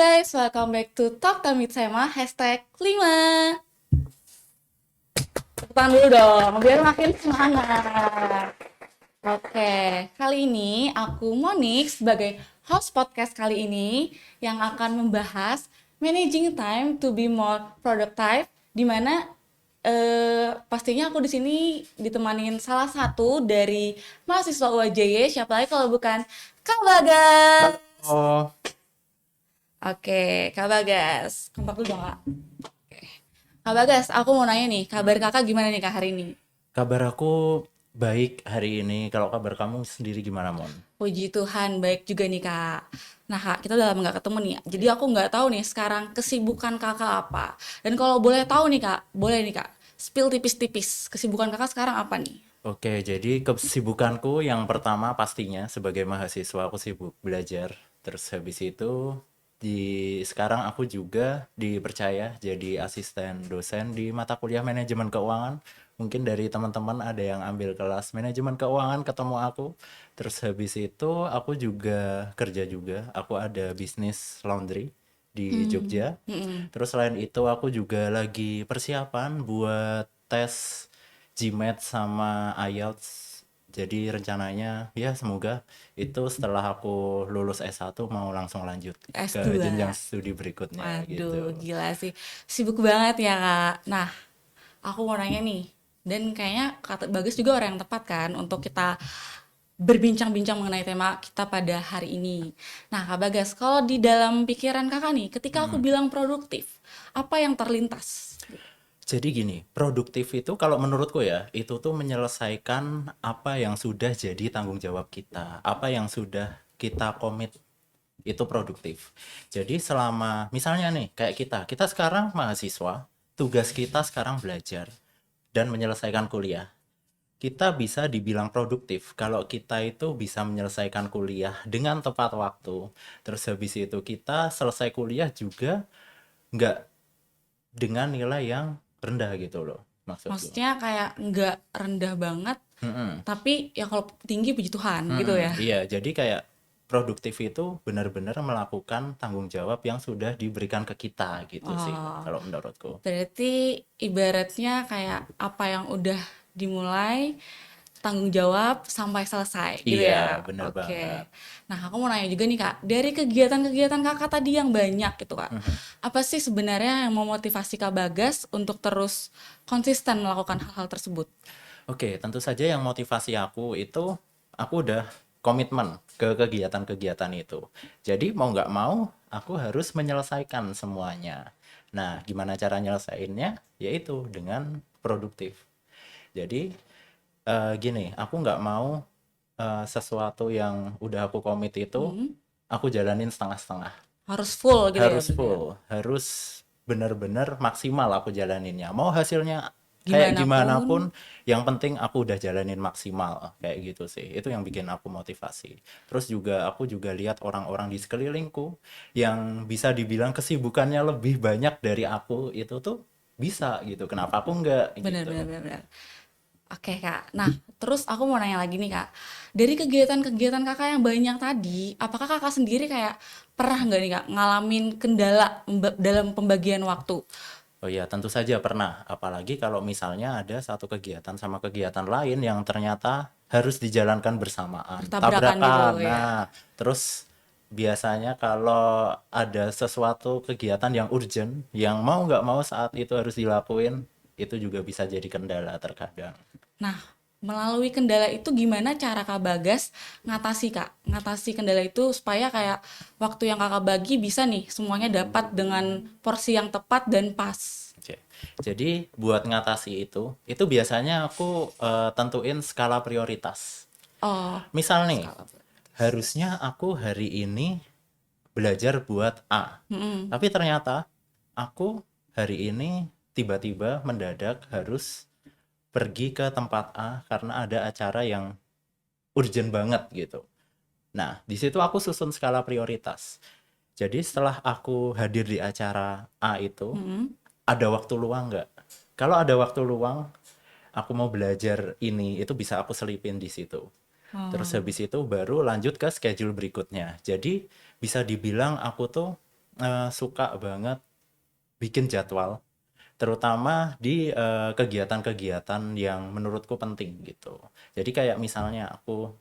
Guys, welcome back to Talk Time with Sema, #5. Tepuk tangan dulu dong, biar makin semangat. Oke, kali ini aku Monix sebagai host podcast kali ini yang akan membahas managing time to be more productive, di mana pastinya aku di sini ditemanin salah satu dari mahasiswa UAJY, siapa lagi kalau bukan Kak Bagas. Oh, Oke, Kak Bagas, kompak dulu dong, Kak. Oke. Kak Bagas, aku mau nanya nih, kabar kakak gimana nih Kak hari ini? kabar aku baik hari ini. Kalau kabar kamu sendiri gimana, Mon? Puji Tuhan, baik juga nih Kak. Nah Kak, kita udah lama nggak ketemu nih. Jadi aku nggak tahu nih sekarang kesibukan kakak apa. Dan kalau boleh tahu nih Kak, boleh nih Kak, spill tipis-tipis. Kesibukan kakak sekarang apa nih? Oke, jadi kesibukanku yang pertama pastinya sebagai mahasiswa aku sibuk belajar. Terus habis itu sekarang aku juga dipercaya jadi asisten dosen di mata kuliah manajemen keuangan. Mungkin dari teman-teman ada yang ambil kelas manajemen keuangan ketemu aku. Terus habis itu aku juga kerja juga. Aku ada bisnis laundry di Jogja. Terus selain itu aku juga lagi persiapan buat tes GMAT sama IELTS. Jadi rencananya ya semoga itu setelah aku lulus S1 mau langsung lanjut ke jenjang S2. studi berikutnya Waduh, gitu. gila sih. Sibuk banget ya Kak. Nah, aku mau nanya nih. Dan kayaknya kata Bagus juga orang yang tepat kan untuk kita berbincang-bincang mengenai tema kita pada hari ini. Nah, Kak Bagas, kalau di dalam pikiran kakak nih, ketika aku bilang produktif, apa yang terlintas? Jadi gini, produktif itu kalau menurutku ya, itu tuh menyelesaikan apa yang sudah jadi tanggung jawab kita, apa yang sudah kita komit itu produktif. Jadi selama misalnya nih kayak kita sekarang mahasiswa, tugas kita sekarang belajar dan menyelesaikan kuliah. Kita bisa dibilang produktif kalau kita itu bisa menyelesaikan kuliah dengan tepat waktu. Terus habis itu kita selesai kuliah juga nggak dengan nilai yang rendah gitu loh maksudku. Maksudnya kayak nggak rendah banget, Mm-mm. tapi ya kalau tinggi puji Tuhan gitu ya. Iya, jadi kayak produktif itu benar-benar melakukan tanggung jawab yang sudah diberikan ke kita gitu sih Oh, kalau menurutku. berarti ibaratnya kayak apa yang udah dimulai, tanggung jawab sampai selesai gitu Iya, ya. bener banget. Oke. Nah, aku mau nanya juga nih Kak, dari kegiatan-kegiatan Kakak tadi yang banyak gitu Kak, apa sih sebenarnya yang memotivasi Kak Bagas untuk terus konsisten melakukan hal-hal tersebut? Oke, tentu saja yang motivasi aku itu aku udah komitmen ke kegiatan-kegiatan itu. Jadi mau nggak mau aku harus menyelesaikan semuanya. Nah, gimana cara nyelesainnya? Yaitu dengan produktif. Jadi gini, aku nggak mau sesuatu yang udah aku komit itu aku jalanin setengah-setengah. Harus full gitu ya Harus berarti ya? full, harus benar-benar maksimal aku jalaninnya. Mau hasilnya kayak Gimana gimana pun. pun, yang penting aku udah jalanin maksimal kayak gitu sih. Itu yang bikin aku motivasi. Terus juga aku juga lihat orang-orang di sekelilingku yang bisa dibilang kesibukannya lebih banyak dari aku itu tuh bisa gitu. Kenapa aku enggak Benar, gitu. benar, benar, benar. Oke Kak, nah terus aku mau nanya lagi nih Kak, dari kegiatan-kegiatan Kakak yang banyak tadi, apakah Kakak sendiri kayak pernah nggak nih Kak ngalamin kendala dalam pembagian waktu? Oh iya, tentu saja pernah. Apalagi kalau misalnya ada satu kegiatan sama kegiatan lain yang ternyata harus dijalankan bersamaan. Bertabrakan gitu Tabrakan. ya? Nah, terus biasanya kalau ada sesuatu kegiatan yang urgent, yang mau nggak mau saat itu harus dilakuin, itu juga bisa jadi kendala terkadang. Nah, melalui kendala itu gimana cara Kak Bagas ngatasi Kak? Ngatasi kendala itu supaya kayak waktu yang Kakak bagi bisa nih semuanya dapat dengan porsi yang tepat dan pas. Oke. Jadi buat ngatasi itu biasanya aku tentuin skala prioritas. Oh, Misal nih, skala. harusnya aku hari ini belajar buat A. Tapi ternyata aku hari ini tiba-tiba mendadak harus pergi ke tempat A karena ada acara yang urgent banget gitu. Nah, di situ aku susun skala prioritas. Jadi setelah aku hadir di acara A itu, ada waktu luang nggak? Kalau ada waktu luang, aku mau belajar ini, itu bisa aku selipin di situ. Terus Oh, habis itu baru lanjut ke schedule berikutnya. Jadi bisa dibilang aku tuh suka banget bikin jadwal, terutama di kegiatan-kegiatan yang menurutku penting gitu. Jadi kayak misalnya aku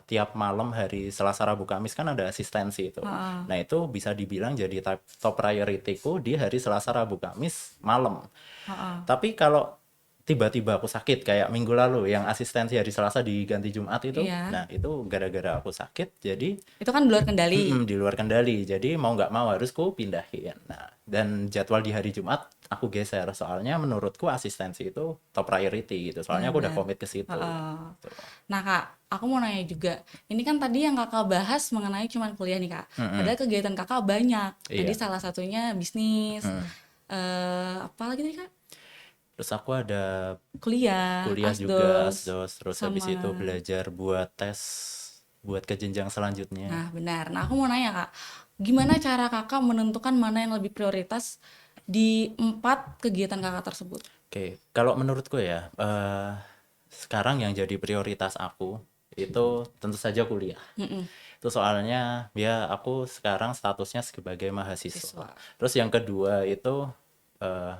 tiap malam hari Selasa, Rabu, Kamis kan ada asistensi itu. Heeh. Nah itu bisa dibilang jadi top priority-ku di hari Selasa, Rabu, Kamis malam. Heeh. Tapi kalau tiba-tiba aku sakit kayak minggu lalu yang asistensi hari Selasa diganti Jumat itu, Iya. nah itu gara-gara aku sakit, jadi Itu kan di luar kendali. di luar kendali. Jadi mau nggak mau harus ku pindahin. Nah, dan jadwal di hari Jumat aku geser soalnya menurutku asistensi itu top priority gitu. Soalnya aku udah Benar-benar. komit ke situ. Heeh. Gitu. Nah Kak, aku mau nanya juga. Ini kan tadi yang Kakak bahas mengenai cuman kuliah nih Kak. Padahal kegiatan Kakak banyak. Tadi Iya. salah satunya bisnis. Apa lagi tadi Kak? Terus aku ada Kuliah, kuliah juga asdos, asdos, terus habis sama. itu belajar buat tes buat ke jenjang selanjutnya. Nah benar. Nah aku mau nanya Kak, gimana cara Kakak menentukan mana yang lebih prioritas di 4 kegiatan Kakak tersebut? Oke, kalau menurutku ya, sekarang yang jadi prioritas aku itu tentu saja kuliah. Mm-mm. Itu soalnya ya aku sekarang statusnya sebagai mahasiswa. Siswa. Terus yang kedua itu eh,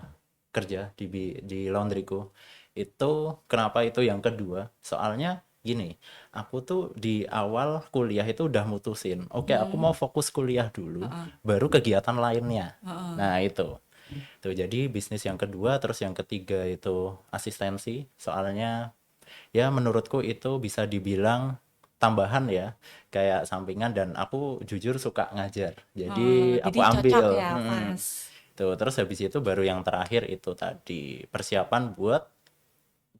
kerja di laundryku. Itu kenapa itu yang kedua? Soalnya gini, aku tuh di awal kuliah itu udah mutusin, oke aku mau fokus kuliah dulu, baru kegiatan lainnya. Nah itu. Tuh, jadi bisnis yang kedua, terus yang ketiga itu asistensi. Soalnya ya menurutku itu bisa dibilang tambahan ya, kayak sampingan dan aku jujur suka ngajar. Jadi Jadi aku cocok ambil. ya, pas. Tuh, terus habis itu baru yang terakhir itu tadi persiapan buat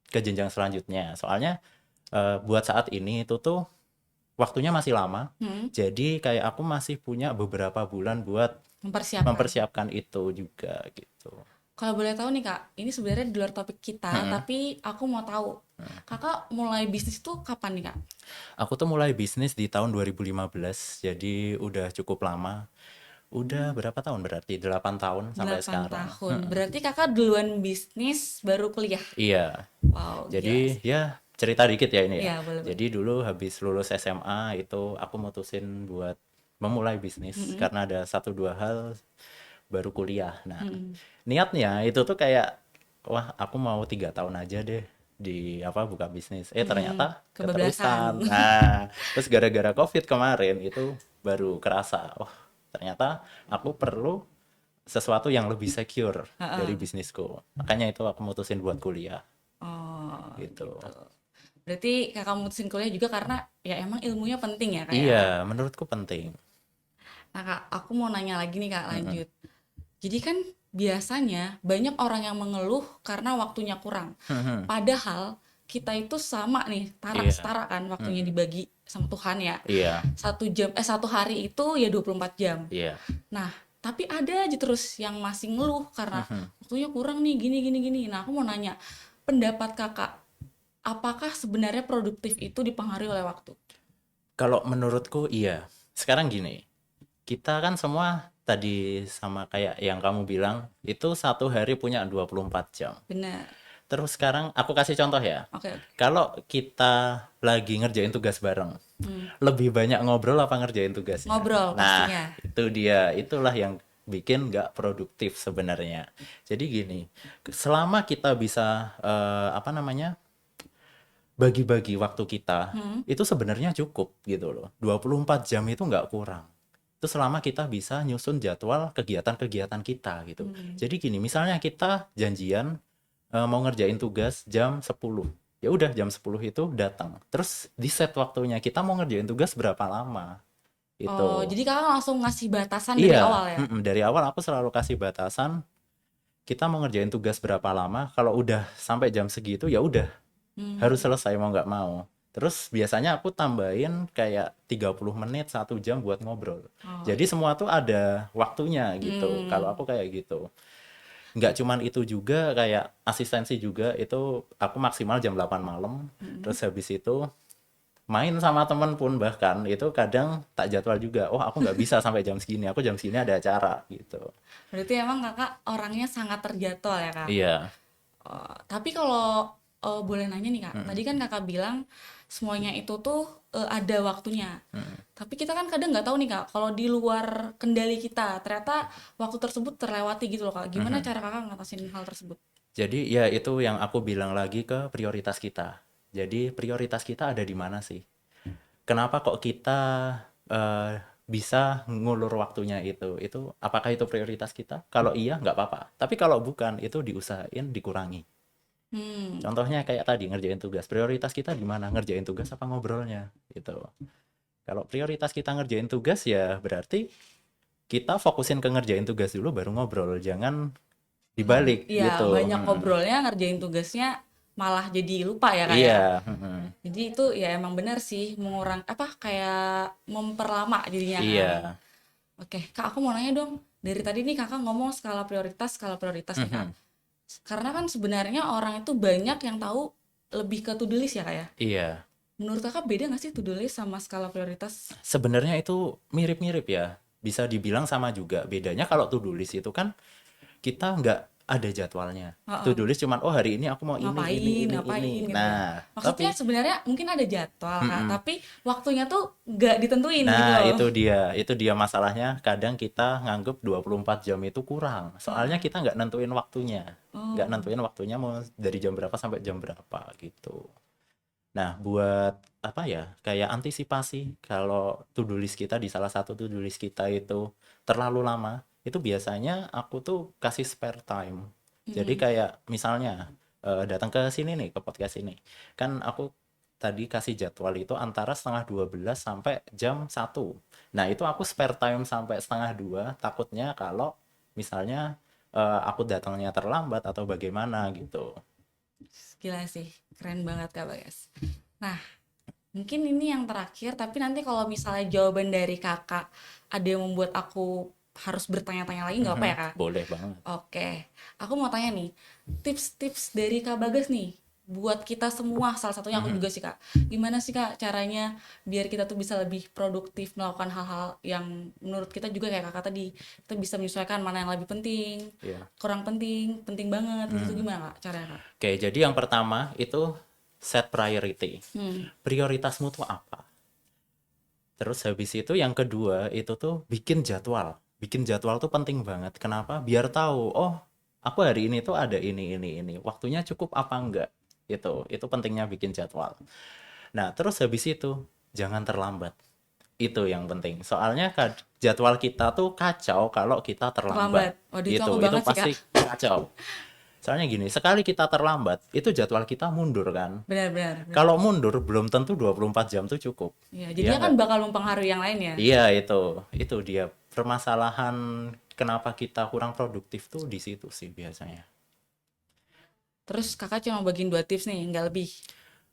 ke jenjang selanjutnya. Soalnya buat saat ini itu tuh waktunya masih lama. Hmm, Jadi kayak aku masih punya beberapa bulan buat mempersiapkan. mempersiapkan itu juga gitu. Kalau boleh tahu nih Kak, ini sebenarnya di luar topik kita, tapi aku mau tahu, Kakak mulai bisnis tuh kapan nih Kak? Aku tuh mulai bisnis di tahun 2015, jadi udah cukup lama. Udah berapa tahun berarti? 8 tahun sampai 8 sekarang. tahun. Berarti Kakak duluan bisnis baru kuliah. Iya. Wow, gila Jadi sih. ya cerita dikit ya ini ya. Iya, boleh boleh. Jadi dulu habis lulus SMA itu aku mutusin buat memulai bisnis karena ada satu dua hal baru kuliah. Nah, niatnya itu tuh kayak wah aku mau 3 tahun aja deh di apa buka bisnis. Ternyata Kebablasan. keterusan. Nah, terus gara-gara COVID kemarin itu baru kerasa, oh ternyata aku perlu sesuatu yang lebih secure dari bisnisku. Makanya itu aku mutusin buat kuliah Oh, gitu. gitu. Berarti Kakak mutusin kuliah juga karena ya emang ilmunya penting ya Kak ya. Iya, menurutku penting. Nah Kak, aku mau nanya lagi nih Kak, lanjut. Jadi kan biasanya banyak orang yang mengeluh karena waktunya kurang. Padahal kita itu sama nih, Iya, setara kan waktunya dibagi sama Tuhan ya. iya, 1 jam, 1 hari itu ya 24 jam. iya. Nah, tapi ada aja terus yang masih ngeluh karena waktunya kurang nih, gini, gini, gini. Nah, aku mau nanya, pendapat kakak, apakah sebenarnya produktif itu dipengaruhi oleh waktu? Kalau menurutku iya. Sekarang gini, kita kan semua tadi sama kayak yang kamu bilang, itu satu hari punya 24 jam. Benar. Terus sekarang aku kasih contoh ya. Oke, oke. Kalau kita lagi ngerjain tugas bareng, lebih banyak ngobrol apa ngerjain tugasnya? Ngobrol Nah, pastinya. itu dia. Itulah yang bikin nggak produktif sebenarnya. Jadi gini, selama kita bisa apa namanya bagi-bagi waktu kita, itu sebenarnya cukup gitu loh. 24 jam itu nggak kurang. Itu selama kita bisa nyusun jadwal kegiatan-kegiatan kita gitu. Jadi gini, misalnya kita janjian mau ngerjain tugas jam 10. Ya udah jam 10 itu datang. Terus di set waktunya kita mau ngerjain tugas berapa lama. Oh, Itu. jadi kakak langsung ngasih batasan dari Iya, awal ya? dari awal aku selalu kasih batasan kita mau ngerjain tugas berapa lama. Kalau udah sampai jam segitu ya udah harus selesai mau nggak mau. Terus biasanya aku tambahin kayak 30 menit 1 jam buat ngobrol. Jadi semua tuh ada waktunya gitu. Kalau aku kayak gitu. Nggak cuman itu juga kayak asistensi juga itu aku maksimal jam 8 malam. Terus habis itu main sama temen pun bahkan itu kadang tak jadwal juga. Oh aku nggak bisa sampai jam segini. Aku jam segini ada acara gitu. Berarti emang kakak orangnya sangat terjadwal ya kak? Iya. Oh, tapi kalau boleh nanya nih kak, tadi kan kakak bilang semuanya itu tuh ada waktunya. Tapi kita kan kadang nggak tahu nih Kak, kalau di luar kendali kita, ternyata waktu tersebut terlewati gitu loh Kak. Gimana cara Kakak ngatasin hal tersebut? Jadi ya itu yang aku bilang lagi ke prioritas kita. Jadi prioritas kita ada di mana sih? Kenapa kok kita eh, bisa ngulur waktunya itu? Itu apakah itu prioritas kita? Kalau iya nggak apa-apa. Tapi kalau bukan itu diusahain dikurangi. Hmm, Contohnya kayak tadi ngerjain tugas. Prioritas kita di mana? Ngerjain tugas apa ngobrolnya? Gitu. Kalau prioritas kita ngerjain tugas ya berarti kita fokusin ke ngerjain tugas dulu baru ngobrol. Jangan dibalik iya gitu. banyak ngobrolnya ngerjain tugasnya malah jadi lupa ya Kak ya. Iya, Jadi itu ya emang benar sih mengurang apa kayak memperlama jadinya kan. iya. Oke, Kak aku mau nanya dong. Dari tadi nih Kakak ngomong skala prioritas nih Kak. Karena kan sebenarnya orang itu banyak yang tahu lebih ke to do list ya Kak ya. Iya. Menurut Kakak beda nggak sih to do list sama skala prioritas? Sebenarnya itu mirip-mirip ya. Bisa dibilang sama juga. Bedanya kalau to do list itu kan kita nggak ada jadwalnya. To Heeh. do list cuman oh hari ini aku mau Ngapain, ini. ngapain gitu ya. Nah, Maksudnya tapi sebenarnya mungkin ada jadwal Kak, tapi waktunya tuh nggak ditentuin gitu nah loh. itu dia masalahnya. Kadang kita nganggep 24 jam itu kurang. Soalnya kita nggak nentuin waktunya. Nggak Oh, nentuin waktunya mau dari jam berapa sampai jam berapa gitu. Nah, buat apa ya? Kayak antisipasi kalau to do list kita di salah satu to do list kita itu terlalu lama, itu biasanya aku tuh kasih spare time. Jadi kayak misalnya datang ke sini nih ke podcast ini. Kan aku tadi kasih jadwal itu antara setengah 12 sampai jam 1. Nah, itu aku spare time sampai setengah 2 takutnya kalau misalnya aku datangnya terlambat atau bagaimana gitu. gila sih, keren banget Kak Bagas. Nah, mungkin ini yang terakhir, tapi nanti kalau misalnya jawaban dari Kakak ada yang membuat aku harus bertanya-tanya lagi nggak apa ya Kak? Boleh banget. Oke, aku mau tanya nih, tips-tips dari Kak Bagas nih, buat kita semua, salah satunya aku juga sih Kak. Gimana sih Kak caranya biar kita tuh bisa lebih produktif melakukan hal-hal yang menurut kita juga kayak Kakak tadi, kita bisa menyesuaikan mana yang lebih penting, Iya. kurang penting, penting banget, gitu tuh gimana Kak caranya Kak? Oke, jadi yang pertama itu set priority. Prioritasmu tuh apa? Terus habis itu yang kedua itu tuh bikin jadwal. Bikin jadwal tuh penting banget. Kenapa? Biar tahu, oh, aku hari ini tuh ada ini. Waktunya cukup apa enggak? Itu pentingnya bikin jadwal. Nah, terus habis itu jangan terlambat. Itu yang penting. Soalnya jadwal kita tuh kacau kalau kita Terlambat. terlambat. Waduh itu aku Itu banget sih Kak. pasti kacau. Soalnya gini, sekali kita terlambat, itu jadwal kita mundur kan. Benar-benar. Benar. Kalau mundur belum tentu 24 jam tuh cukup. Ya, Iya jadinya kan nggak? bakal mempengaruhi yang lain ya. Iya itu dia permasalahan kenapa kita kurang produktif tuh di situ sih biasanya. Terus Kakak cuma bagiin 2 tips nih, nggak lebih.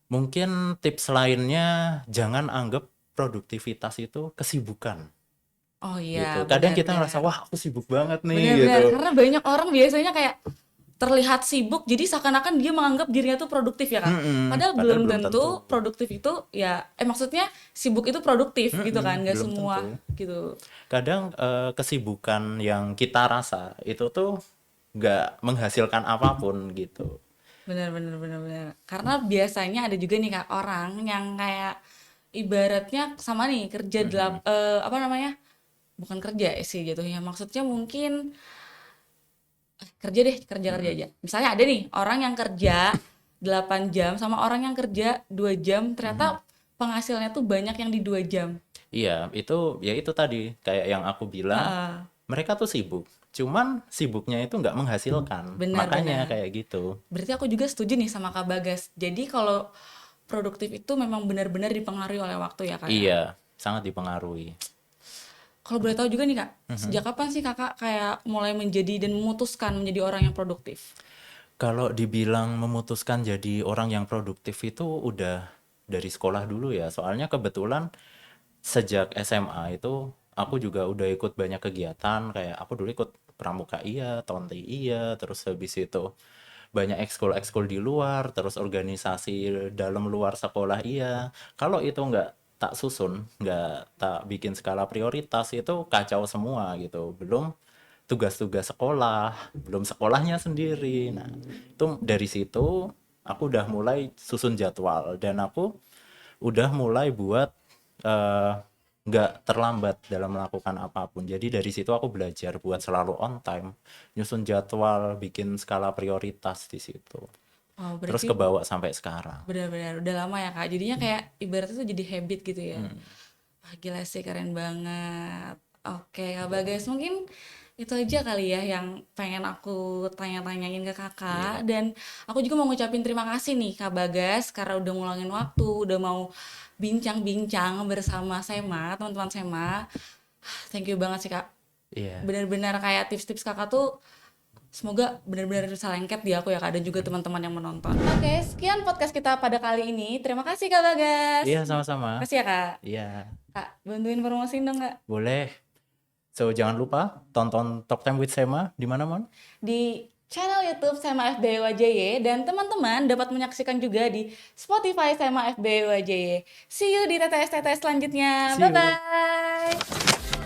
Mungkin tips lainnya jangan anggap produktivitas itu kesibukan Oh iya, gitu. Kadang kita ngerasa benar-benar. wah aku sibuk banget nih Benar-benar, gitu. karena banyak orang biasanya kayak terlihat sibuk, jadi seakan-akan dia menganggap dirinya tuh produktif ya Kak. Padahal Padahal belum belum tentu. tentu produktif itu ya, maksudnya sibuk itu produktif gitu kan, nggak Belum semua tentu. gitu. Kadang kesibukan yang kita rasa itu tuh nggak menghasilkan apapun gitu. Benar-benar, benar-benar. Karena biasanya ada juga nih Kak orang yang kayak ibaratnya sama nih kerja apa namanya? Bukan kerja sih jatuhnya. Maksudnya mungkin kerja deh, kerja aja. Misalnya ada nih orang yang kerja 8 jam sama orang yang kerja 2 jam, ternyata penghasilnya tuh banyak yang di 2 jam. Iya, itu tadi kayak yang aku bilang, Heeh, mereka tuh sibuk. Cuman sibuknya itu nggak menghasilkan. Makanya benar-benar. kayak gitu. Berarti aku juga setuju nih sama Kak Bagas. Jadi kalau produktif itu memang benar-benar dipengaruhi oleh waktu ya Kak ya. Iya, sangat dipengaruhi. Kalau boleh tahu juga nih Kak, sejak kapan sih Kakak kayak mulai menjadi dan memutuskan menjadi orang yang produktif? Kalau dibilang memutuskan jadi orang yang produktif itu udah dari sekolah dulu ya. Soalnya kebetulan sejak SMA itu aku juga udah ikut banyak kegiatan. Kayak aku dulu ikut pramuka iya, tonti iya, terus habis itu banyak ekskul-ekskul di luar, terus organisasi dalam luar sekolah iya. Kalau itu nggak tak susun, nggak tak bikin skala prioritas itu kacau semua gitu. Belum tugas-tugas sekolah, belum sekolahnya sendiri. Nah, itu dari situ aku udah mulai susun jadwal dan aku udah mulai buat eh, nggak terlambat dalam melakukan apapun. Jadi dari situ aku belajar buat selalu on time, nyusun jadwal, bikin skala prioritas di situ. Oh, Terus berarti kebawa sampai sekarang. benar-benar udah lama ya Kak. Jadinya kayak ibaratnya tuh jadi habit gitu ya. Wah, gila sih keren banget. Oke, Kak Bagas, mungkin itu aja kali ya yang pengen aku tanya-tanyain ke Kakak. Iya. Dan aku juga mau ngucapin terima kasih nih Kak Bagas karena udah ngulangin waktu, udah mau bincang-bincang bersama Sema, teman-teman Sema. Thank you banget sih Kak. Iya. Benar-benar kayak tips-tips Kakak tuh semoga benar-benar bisa lengket di aku ya Kak dan juga teman-teman yang menonton. Oke, sekian podcast kita pada kali ini. Terima kasih Kak Bagas. Iya, sama-sama. Makasih ya Kak. Iya, Kak, bantuin promosiin dong Kak. boleh. So, jangan lupa tonton Talk Time with Sema di mana, Mon? Di channel YouTube Sema FBWJY dan teman-teman dapat menyaksikan juga di Spotify Sema FBWJY. See you di TTS-TTS selanjutnya. See you. Bye-bye.